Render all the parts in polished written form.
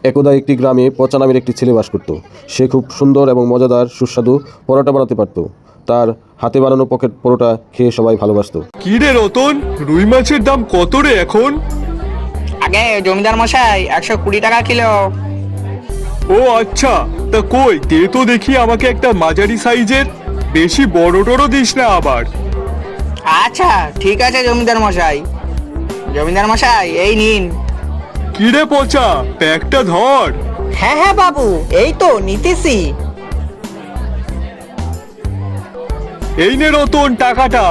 একদা একটি গ্রামে পচা নামের একটি ছেলে বাস করত। সে খুব সুন্দর এবং মজাদার সুস্বাদু পরোটা বানাতে পারত। তার হাতে বানানো পকেট পরোটা খেয়ে সবাই ভালোবাসত। কি রে রতন, রুই মাছের দাম কত রে এখন? আগে জমিদার মশাই 120 টাকা কিলো। ও আচ্ছা, তা কই দে তো দেখি আমাকে একটা মাঝারি সাইজের, বেশি বড় টড়ো দিস না আবার। আচ্ছা ঠিক আছে জমিদার মশাই। জমিদার মশাই এই নিন। কি রে পচা, প্যাকটা ধর। হ্যাঁ হ্যাঁ বাবু, এই তো নিতেছি। এই নে রতন টাকাটা।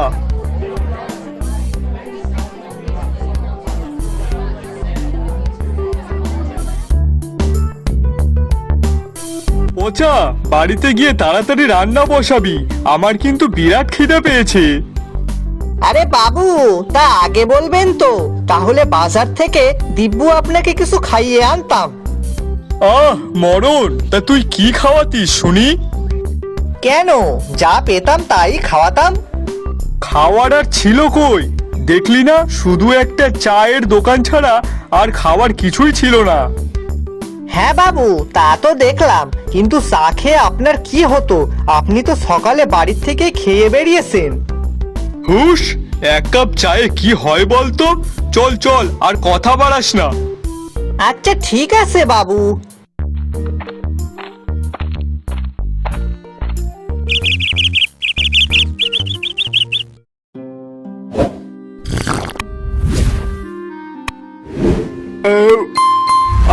পচা, বাড়িতে গিয়ে তাড়াতাড়ি রান্না বসাবি, আমার কিন্তু বিরাট খিদে পেয়েছে। আরে বাবু, তা আগে বলবেন তো, তাহলে বাজার থেকে দিব্যু আপনাকে কিছু খাইয়ে আনতাম। আহ মরণ, তা তুই কি খাওয়াতিস শুনি? কেন, যা পেতাম তাই খাওয়াতাম। খাওয়ার আর ছিল কই? দেখলি না, শুধু একটা চায়ের দোকান ছাড়া আর খাওয়ার কিছুই ছিল না। হ্যাঁ বাবু, তা তো দেখলাম, কিন্তু চা খেয়ে আপনার কি হতো? আপনি তো সকালে বাড়ির থেকে খেয়ে বেরিয়েছেন। হুশ, এক কাপ চায়ে কি হয় বলতো? চল চল, আর কথা বাড়াস না। আচ্ছা ঠিক আছে বাবু।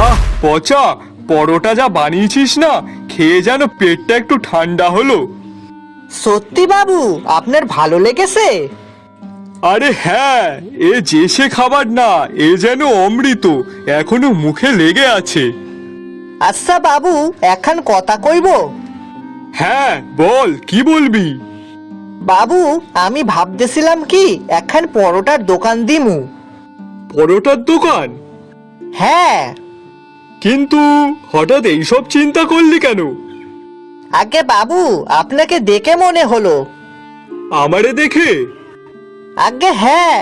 আহ পচা, পরোটা যা বানিয়েছিস না, খেয়ে যেন পেটটা একটু ঠান্ডা হলো। সত্যি বাবু, আপনার ভালো লেগেছে? আরে হ্যাঁ, এ যে সে খাবার না, এ যেন অমৃত, এখনো মুখে লেগে আছে। আচ্ছা বাবু, এখন কথা কইব। হ্যাঁ বল, কি বলবি? বাবু, আমি ভাবতেছিলাম কি এখন পরোটার দোকান দিমু। পরোটার দোকান? হ্যাঁ। কিন্তু হঠাৎ এইসব চিন্তা করলি কেন? আগে বাবু, আপনাকে দেখে মনে হলো। আমারে দেখে? আগে হ্যাঁ।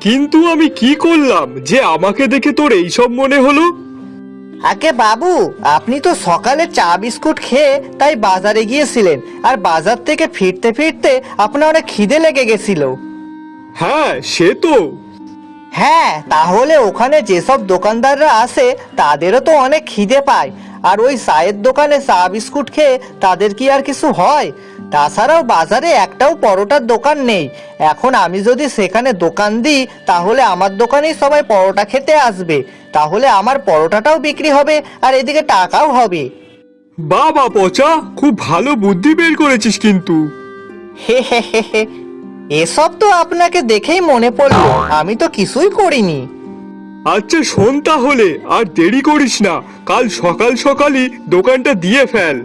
কিন্তু আমি কি করলাম যে আমাকে দেখে তোর এইসব মনে হলো? আগে বাবু, আপনি তো সকালে চা বিস্কুট খেয়ে তাই বাজারে গিয়েছিলেন, আর বাজার থেকে ফিরতে ফিরতে আপনার অনেক খিদে লেগে গেছিল। হ্যাঁ সে তো। হ্যাঁ, তাহলে ওখানে যেসব দোকানদাররা আসে তাদেরও তো অনেক খিদে পায়, আর ওই চায়ের দোকানে চা বিস্কুট খেয়ে তাদের কি আর কিছু হয়? তাছাড়াও বাজারে একটাও পরোটার দোকান নেই। এখন আমি যদি সেখানে দোকান দিই, তাহলে আমার দোকানেই সবাই পরোটা খেতে আসবে, তাহলে আমার পরোটাটাও বিক্রি হবে আর এদিকে টাকাও হবে। বাবা পচা, খুব ভালো বুদ্ধি বের করেছিস কিন্তু। হে হে হে হে, এসব তো আপনাকে দেখেই মনে পড়লো, আমি তো কিছুই করিনি। আচ্ছা শোন তাহলে, আর দেরি করিস না, কাল সকাল সকালই দোকানটা দিয়ে ফেল।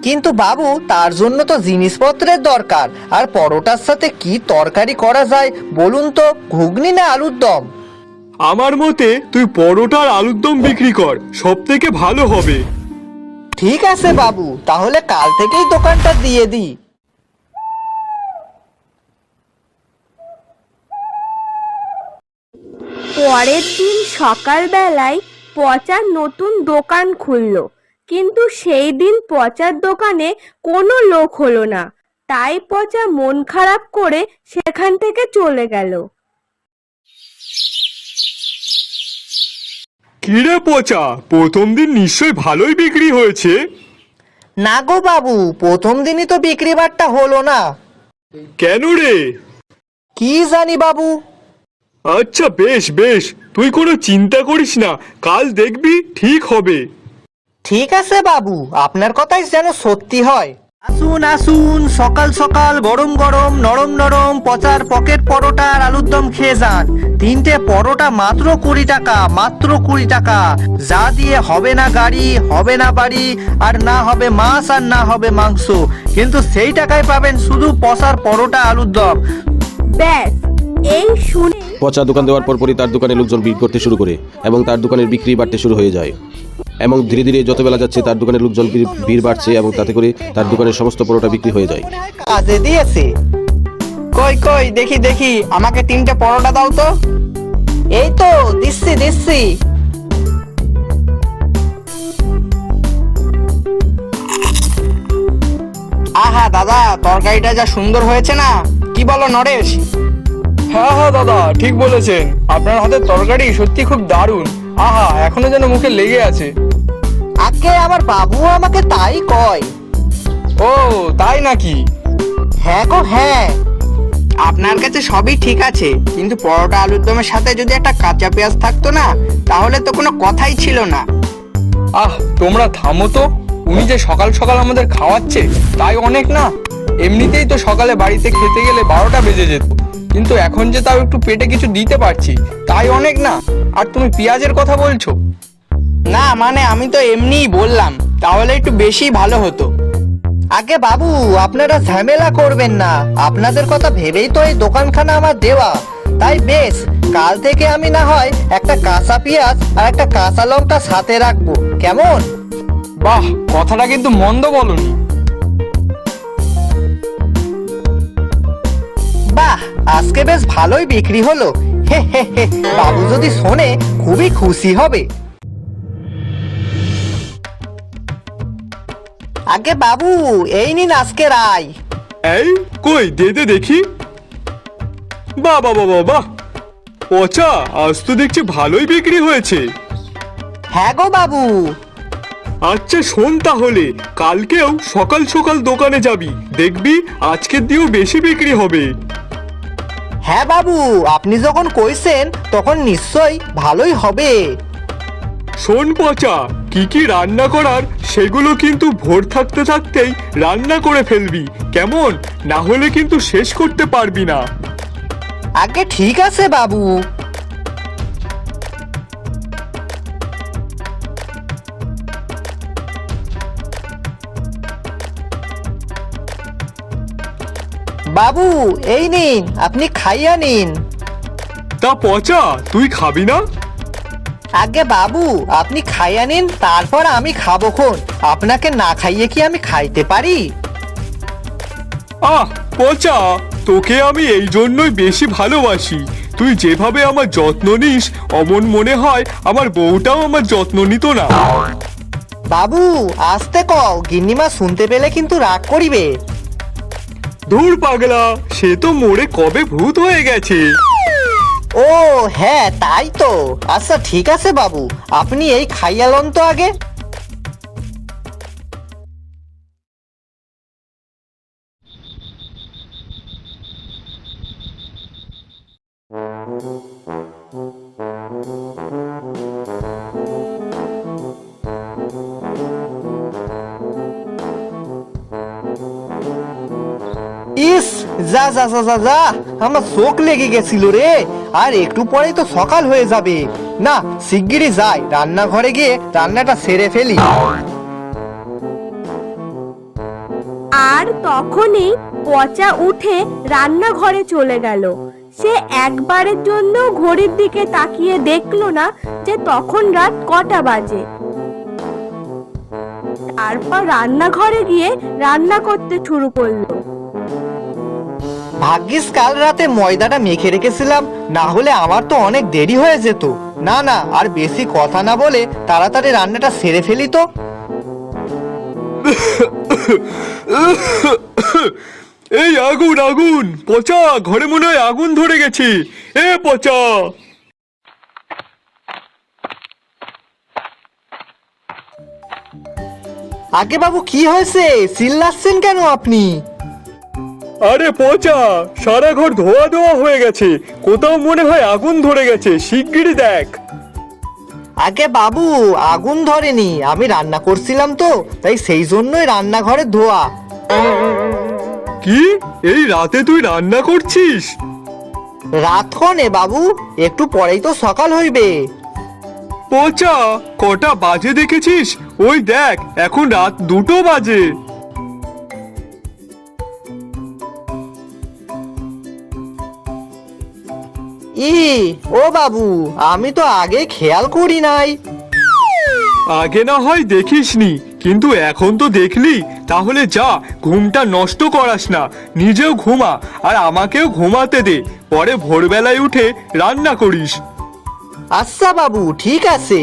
কিন্তু বাবু, তার জন্য তো জিনিসপত্রের দরকার, আর পরোটার সাথে কি তরকারি করা যায় বলুন তো? ঘুগনি না আলুর দম? আমার মতে তুই পরোটা আর আলুর দম বিক্রি কর, সব থেকে ভালো হবে। ঠিক আছে বাবু, তাহলে কাল থেকেই দোকানটা দিয়ে দিই। পরের দিন সকালবেলায় পচার নতুন দোকান খুলল, কিন্তু সেই দিন পচার দোকানে কোনো লোক হলো না। তাই পচা মন খারাপ করে সেখান থেকে চলে গেল। কিরে পচা, প্রথম দিন নিশ্চয়ই ভালোই বিক্রি হয়েছে? না গো বাবু, প্রথম দিনই তো বিক্রি বাট্টা হলো না। কেন রে? কি জানি বাবু। আচ্ছা বেশ বেশ, তুই কোনো চিন্তা করিস না, কাল দেখবি ঠিক হবে। ঠিক আছে বাবু, আপনার কথাই যেন সত্যি হয়। আসুন আসুন, সকাল সকাল গরম গরম নরম নরম পচার পকেট পরোটা আর আলুর দম খেয়ে যান। 3টে পরোটা মাত্র 20 টাকা, মাত্র 20 টাকা, যা দিয়ে হবে না গাড়ি, হবে না বাড়ি, আর না হবে মাছ আর না হবে মাংস, কিন্তু সেই টাকায় পাবেন শুধু পচার পরোটা আলুর দম। ব্যাস, এই শুনে পচা দোকান দেওয়ার পরপরই তার দোকানে লোকজন ভিড় করতে শুরু করে এবং তার দোকানের বিক্রি বাড়তে শুরু হয়ে যায়। এবং ধীরে ধীরে যত বেলা যাচ্ছে তার দোকানের লোকজন ভিড় বাড়ছে এবং তাতে করে তার দোকানের সমস্ত পরোটা বিক্রি হয়ে যায়। কাজে দিয়েছে। কই কই দেখি দেখি, আমাকে 3টে পরোটা দাও তো। এই তো দিচ্ছি দিচ্ছি। আহা দাদা, তরকারিটা যা সুন্দর হয়েছে না, কি বলো নরেশ? হ্যাঁ হ্যাঁ দাদা, ঠিক বলেছেন। আপনার হাতের তরকারি সত্যি খুব দারুণ। আহা, এখনো যেন মুখে লেগে আছে। আগে আমার বাবু আমাকে তাই কয়। ও তাই নাকি? হ্যাঁ গো হ্যাঁ। আপনার কাছে সবই ঠিক আছে, কিন্তু পরোটা আলুর দমের সাথে যদি একটা কাঁচা পেঁয়াজ থাকতো না, তাহলে তো কোনো কথাই ছিল না। আহ, তোমরা থামো তো। উনি যে সকাল সকাল আমাদের খাওয়াচ্ছে তাই অনেক না? এমনিতেই তো সকালে বাড়িতে খেতে গেলে 12টা বেজে যেত, কিন্তু এখন যে তাও একটু পেটে কিছু দিতে পারছি তাই অনেক না? আর তুমি পেঁয়াজের কথা বলছো? না মানে আমি তো এমনিই বললাম, তাহলে একটু বেশি ভালো হতো। আগে বাবু, আপনারা ঝামেলা করবেন না, আপনাদের কথা ভেবেই তো এই দোকানখানা আমার দেওয়া। তাই বেশ, কাল থেকে আমি না হয় একটা কাঁচা পেঁয়াজ আর একটা কাঁচা লঙ্কা সাথে রাখবো, কেমন? বাহ, কথাটা কিন্তু মন্দ বলনি। বাহ, আজকে বেশ ভালোই বিক্রি হলো। হে হে হে, বাবু যদি শোনে খুবই খুশি হবে। আগে বাবু, এই নিন আজকের আয়। এই কই দে দে দেখি। বাহ বাহ বাহ বাহ বাহ, পচা, আজ তো দেখছি ভালোই বিক্রি হয়েছে। হ্যাঁ গো বাবু। আচ্ছা শোন, তাহলে কালকেও সকাল সকাল দোকানে যাবি, দেখবি আজকের দিয়েও বেশি বিক্রি হবে। হ্যাঁ বাবু, আপনি যখন কইছেন তখন নিশ্চয়ই ভালোই হবে। শোন পচা, কি কি রান্না করার সেগুলো কিন্তু ভোর থাকতে থাকতেই রান্না করে ফেলবি, কেমন? না হলে কিন্তু শেষ করতে পারবি না। আগে ঠিক আছে বাবু। বাবু এই নিন, আপনি খাইয়া নিন। তা পচা, তুই খাবি না? আগে বাবু, আপনি খাইয়া নিন, তারপর আমি খাবো খন। আপনাকে না খাইয়ে কি আমি খাইতে পারি? আহ পচা, তোকে আমি এই জন্যই বেশি ভালোবাসি। তুই যেভাবে আমার যত্ন নিস, অমন মনে হয় আমার বউটাও আমার যত্ন নিত না। বাবু আসতে কও, গিন্নিমা শুনতে পেলে কিন্তু রাগ করিবে। ধুর পাগলা, সে তো মোড়ে কবে ভূত হয়ে গেছে। ও হ্যাঁ, তাই তো। আচ্ছা ঠিক আছে বাবু, আপনি এই খাইয়া লন তো আগে। ইস, যা যা যা যা যা, আমার চোখ লেগে গেছিল রে। আর একটু পরেই তো সকাল হয়ে যাবে। না, শিগগিরই যাই, রান্নাঘরে গিয়ে রান্নাটা সেরে ফেলি। আর তখনই পচা উঠে রান্নাঘরে চলে গেল। সে একবারের জন্য ঘড়ির দিকে তাকিয়ে দেখলো না যে তখন রাত কটা বাজে। তারপর রান্নাঘরে গিয়ে রান্না করতে শুরু করলো। ভাগ্যিস কাল রাতে ময়দাটা মেখে রেখেছিলাম, না হলে আমার তো অনেক দেরি হয়ে যেত। না না, আর বেশি কথা না বলে তাড়াতাড়ি রান্নাটা সেরে ফেলি তো। এই আগুন আগুন, পচা, ঘরে মনে হয় আগুন ধরে গেছে। এ পচা! আগে বাবু, কি হয়েছে? চিল্লাচ্ছেন কেন আপনি? আরে পচা, সারা ঘর ধোয়া ধোয়া হয়ে গেছে, কোথাও মনে হয় আগুন ধরে গেছে, শিগগিরই দেখ। আগে বাবু, আগুন ধরেনি, আমি রান্না করছিলাম তো, তাই সেই জন্যই রান্নাঘরে ধোয়া। কি, এই রাতে তুই রান্না করছিস? রাত কনে বাবু, একটু পরেই তো সকাল হইবে। পচা, কটা বাজে দেখেছিস? ওই দেখ, এখন রাত 2টো বাজে। ও বাবু, আমি তো আগে খেয়াল করি নাই। আগে না হয় দেখিসনি, কিন্তু এখন তো দেখলি। তাহলে যা, ঘুমটা নষ্ট করাস না, নিজেও ঘুমা আর আমাকেও ঘুমাতে দে, পরে ভোরবেলায় উঠে রান্না করিস। আচ্ছা বাবু, ঠিক আছে।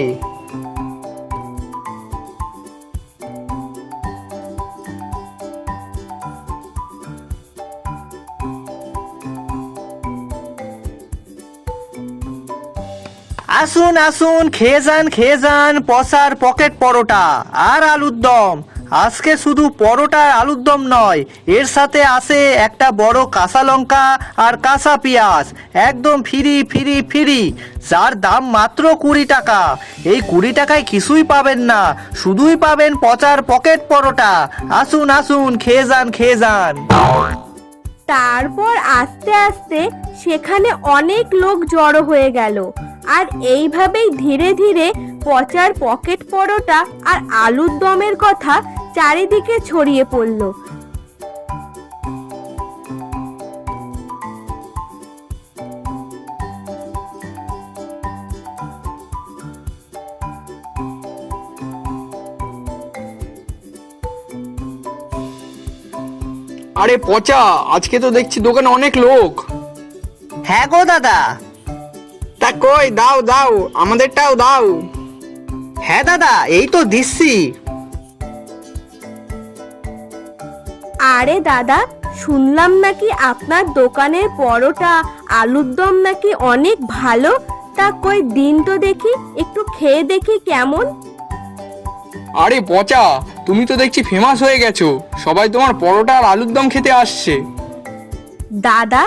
আসুন আসুন, খেয়ে যান পচার পকেট পরোটা আর আলুর দম। আজকে শুধু পরোটা আর আলুর দম নয়, এর সাথে আছে একটা বড় কাঁচা লঙ্কা আর কাঁচা পেঁয়াজ, একদম ফ্রি, যার দাম মাত্র 20 টাকা। এই 20 টাকায় কিছুই পাবেন না, শুধুই পাবেন পচার পকেট পরোটা। আসুন আসুন, খেয়ে যান। তারপর আস্তে আস্তে সেখানে অনেক লোক জড়ো হয়ে গেল, আর এইভাবেই ধীরে ধীরে পচার পকেট পরোটা আর আলুর দমের কথা চারিদিকে ছড়িয়ে পড়ল। আরে পচা, আজকে তো দেখছি দোকানে অনেক লোক। হ্যাঁ গো দাদা। তা কই, দাও দাও, আমাদেরটাও দাও। হ্যাঁ দাদা, এই তো দিচ্ছি। আরে দাদা, শুনলাম নাকি আপনার দোকানের পরোটা আলুর দম নাকি অনেক ভালো। তা কই দিন তো দেখি, একটু খেয়ে দেখি কেমন। আরে পচা, তুমি তো দেখছি ফেমাস হয়ে গেছো, সবাই তোমার পরোটা আর আলুর দম খেতে আসছে। দাদা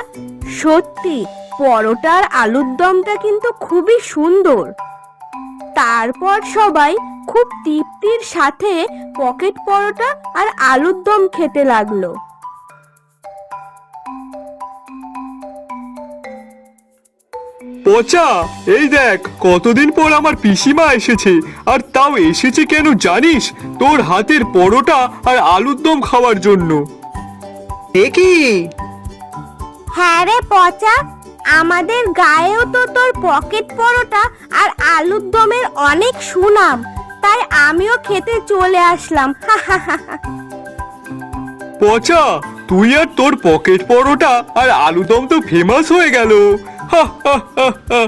সত্যি পরোটা আর আলুর দমটা কিন্তু খুবই সুন্দর। তারপর সবাই খুব তৃপ্তির সাথে পকেট পরোটা আর আলুর দম খেতে লাগলো। পচা, এই দেখ কতদিন পর আমার পিসিমা এসেছে, আর তাও এসেছে কেন জানিস? তোর হাতের পরোটা আর আলুর দম খাওয়ার জন্য। দেখি। হ্যাঁ রে পচা, আমাদের গায়েও তো তোর পকেট পরোটা আর আলুর দমের অনেক সুনাম, তাই আমিও খেতে চলে আসলাম। পচা, তুই আর তোর পকেট পরোটা আর আলু দম তো ফেমাস হয়ে গেল। হা হা হা হা।